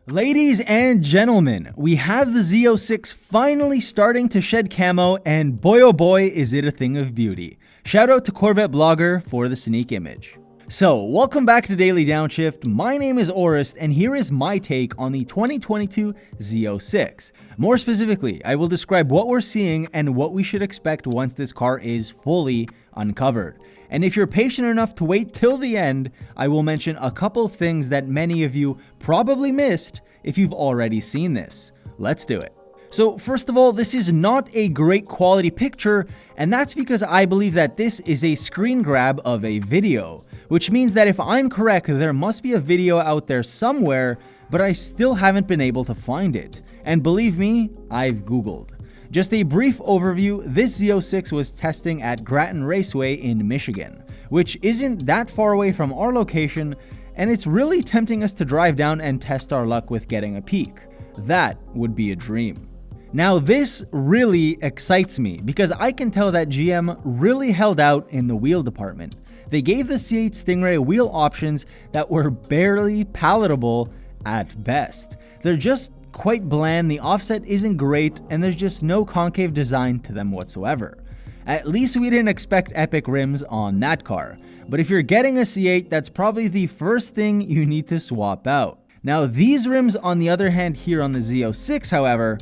Ladies and gentlemen, we have the Z06 finally starting to shed camo, and boy oh boy is it a thing of beauty. Shout out to Corvette Blogger for the sneak image. So, welcome back to Daily Downshift. My name is Orest, and here is my take on the 2022 Z06. More specifically, I will describe what we're seeing and what we should expect once this car is fully uncovered. And if you're patient enough to wait till the end, I will mention a couple of things that many of you probably missed if you've already seen this. Let's do it. So first of all, this is not a great quality picture, and that's because I believe that this is a screen grab of a video, which means that if I'm correct, there must be a video out there somewhere, but I still haven't been able to find it. And believe me, I've Googled. Just a brief overview, this Z06 was testing at Grattan Raceway in Michigan, which isn't that far away from our location, and it's really tempting us to drive down and test our luck with getting a peek. That would be a dream. Now this really excites me because I can tell that GM really held out in the wheel department. They gave the C8 Stingray wheel options that were barely palatable at best. They're just quite bland, the offset isn't great, and there's just no concave design to them whatsoever. At least we didn't expect epic rims on that car. But if you're getting a C8, that's probably the first thing you need to swap out. Now these rims on the other hand here on the Z06, however,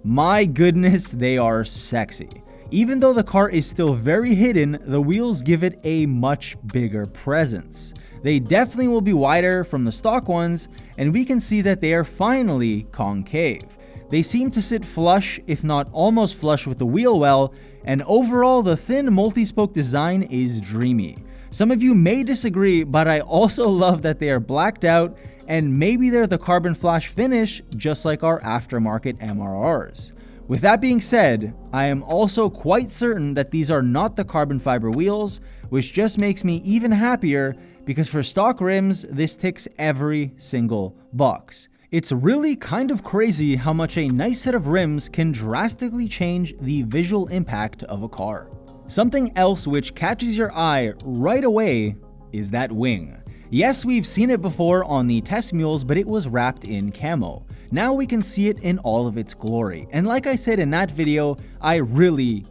my goodness, they are sexy. Even though the car is still very hidden, the wheels give it a much bigger presence. They definitely will be wider from the stock ones, and we can see that they are finally concave. They seem to sit flush, if not almost flush with the wheel well, and overall the thin multi-spoke design is dreamy. Some of you may disagree, but I also love that they are blacked out, and maybe they're the carbon flash finish just like our aftermarket MRRs. With that being said, I am also quite certain that these are not the carbon fiber wheels, which just makes me even happier because for stock rims, this ticks every single box. It's really kind of crazy how much a nice set of rims can drastically change the visual impact of a car. Something else which catches your eye right away is that wing. Yes, we've seen it before on the test mules, but it was wrapped in camo. Now we can see it in all of its glory. And like I said in that video, I really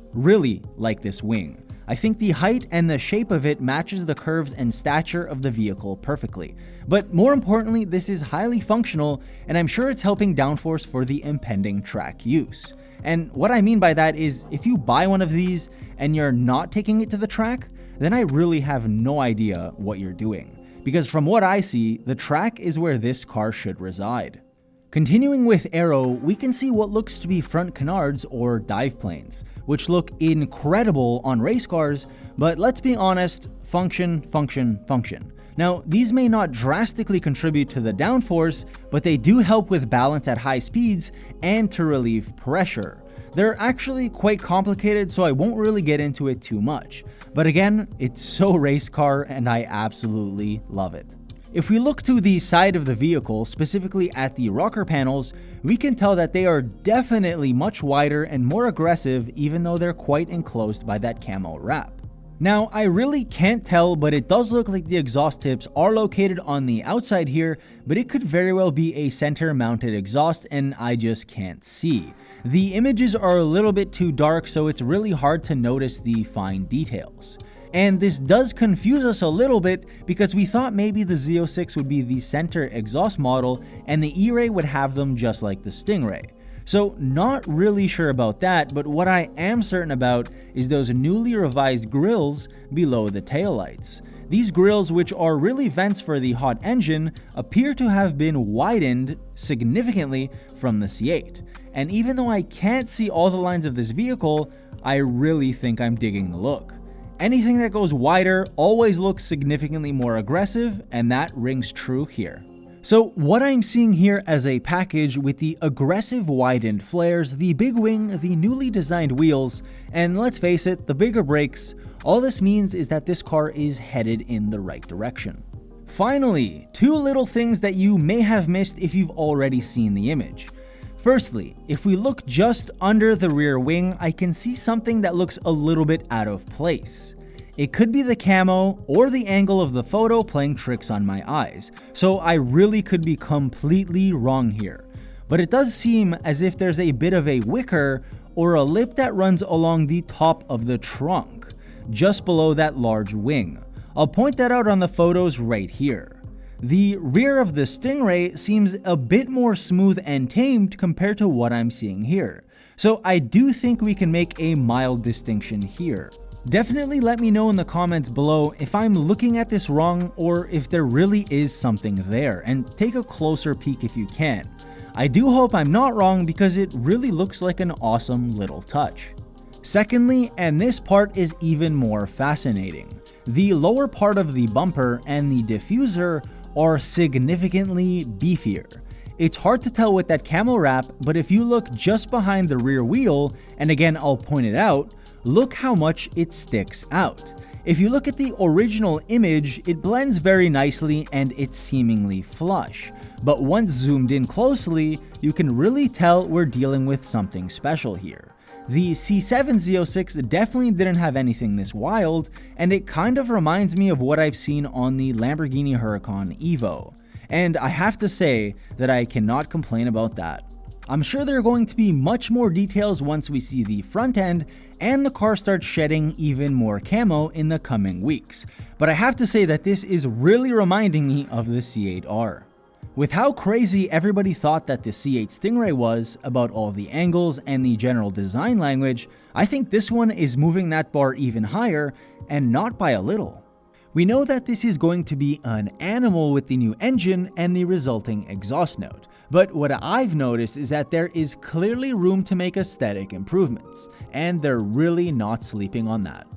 like this wing. I think the height and the shape of it matches the curves and stature of the vehicle perfectly. But more importantly, this is highly functional, and I'm sure it's helping downforce for the impending track use. And what I mean by that is, if you buy one of these and you're not taking it to the track, then I really have no idea what you're doing. Because from what I see, the track is where this car should reside. Continuing with aero, we can see what looks to be front canards or dive planes, which look incredible on race cars, but let's be honest, function. Now, these may not drastically contribute to the downforce, but they do help with balance at high speeds and to relieve pressure. They're actually quite complicated, so I won't really get into it too much. But again, it's so race car and I absolutely love it. If we look to the side of the vehicle, specifically at the rocker panels, we can tell that they are definitely much wider and more aggressive, even though they're quite enclosed by that camo wrap. Now, I really can't tell, but it does look like the exhaust tips are located on the outside here, but it could very well be a center mounted exhaust and I just can't see. The images are a little bit too dark, so it's really hard to notice the fine details. And this does confuse us a little bit because we thought maybe the Z06 would be the center exhaust model and the E-Ray would have them just like the Stingray. So not really sure about that, but what I am certain about is those newly revised grills below the taillights. These grills, which are really vents for the hot engine, appear to have been widened significantly from the C8. And even though I can't see all the lines of this vehicle, I really think I'm digging the look. Anything that goes wider always looks significantly more aggressive, and that rings true here. So what I'm seeing here as a package with the aggressive widened flares, the big wing, the newly designed wheels, and let's face it, the bigger brakes, all this means is that this car is headed in the right direction. Finally, two little things that you may have missed if you've already seen the image. Firstly, if we look just under the rear wing, I can see something that looks a little bit out of place. It could be the camo or the angle of the photo playing tricks on my eyes, so I really could be completely wrong here. But it does seem as if there's a bit of a wicker or a lip that runs along the top of the trunk, just below that large wing. I'll point that out on the photos right here. The rear of the Stingray seems a bit more smooth and tamed compared to what I'm seeing here, so I do think we can make a mild distinction here. Definitely let me know in the comments below if I'm looking at this wrong or if there really is something there, and take a closer peek if you can. I do hope I'm not wrong because it really looks like an awesome little touch. Secondly, and this part is even more fascinating, the lower part of the bumper and the diffuser are significantly beefier. It's hard to tell with that camo wrap, but if you look just behind the rear wheel, and again I'll point it out, look how much it sticks out. If you look at the original image, it blends very nicely and it's seemingly flush. But once zoomed in closely, you can really tell we're dealing with something special here. The C8 Z06 definitely didn't have anything this wild, and it kind of reminds me of what I've seen on the Lamborghini Huracan Evo. And I have to say that I cannot complain about that. I'm sure there are going to be much more details once we see the front end and the car starts shedding even more camo in the coming weeks, but I have to say that this is really reminding me of the C8R. With how crazy everybody thought that the C8 Stingray was about all the angles and the general design language, I think this one is moving that bar even higher, and not by a little. We know that this is going to be an animal with the new engine and the resulting exhaust note, but what I've noticed is that there is clearly room to make aesthetic improvements, and they're really not sleeping on that.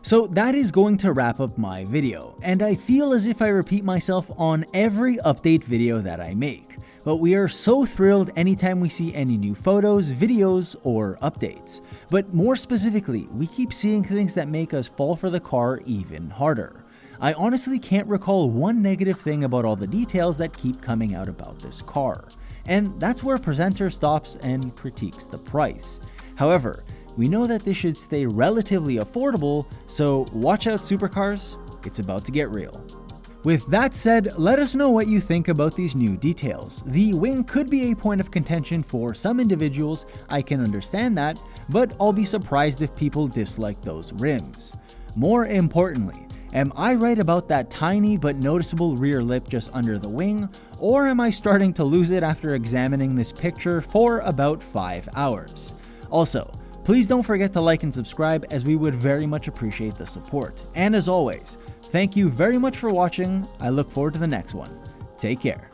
So that is going to wrap up my video, and I feel as if I repeat myself on every update video that I make, but we are so thrilled anytime we see any new photos, videos, or updates. But more specifically, we keep seeing things that make us fall for the car even harder. I honestly can't recall one negative thing about all the details that keep coming out about this car, and that's where Presenter stops and critiques the price. However, we know that this should stay relatively affordable, so watch out supercars, it's about to get real. With that said, let us know what you think about these new details. The wing could be a point of contention for some individuals, I can understand that, but I'll be surprised if people dislike those rims. More importantly, am I right about that tiny but noticeable rear lip just under the wing, or am I starting to lose it after examining this picture for about 5 hours? Also, please don't forget to like and subscribe, as we would very much appreciate the support. And as always, thank you very much for watching. I look forward to the next one. Take care.